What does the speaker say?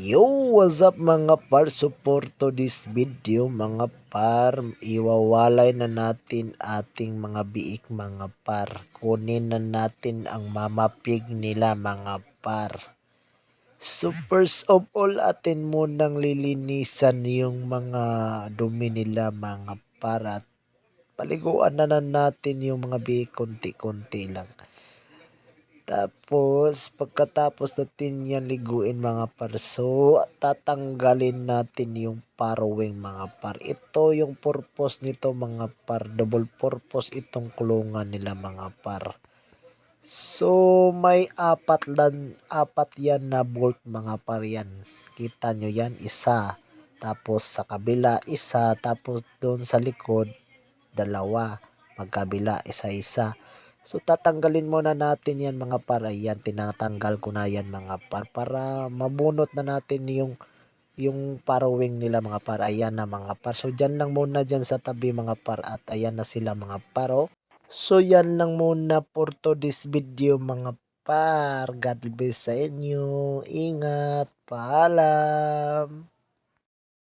Yo, what's up mga par? Support to this video mga par. Iwawalay na natin ating mga biik mga par. Kunin na natin ang mamapig nila mga par. So first of all, atin munang lilinisan yung mga dumi nila mga par. At paliguan na natin yung mga biik konti-konti lang. Tapos, pagkatapos natin yan liguin mga par, so tatanggalin natin yung parawing mga par. Ito yung purpose nito mga par, double purpose itong kulungan nila mga par. So, may apat yan na bolt mga par yan. Kita nyo yan, isa. Tapos sa kabila, isa. Tapos doon sa likod, dalawa. Magkabila, isa-isa. So, tatanggalin muna natin yan mga par. Ayan, tinatanggal ko na yan mga par. Para mabunot na natin yung parawing nila mga par. Ayan na mga par. So, dyan lang muna dyan sa tabi mga par. At ayan na sila mga par. Oh. So, yan lang muna for today's video mga par. God bless sa inyo. Ingat. Paalam.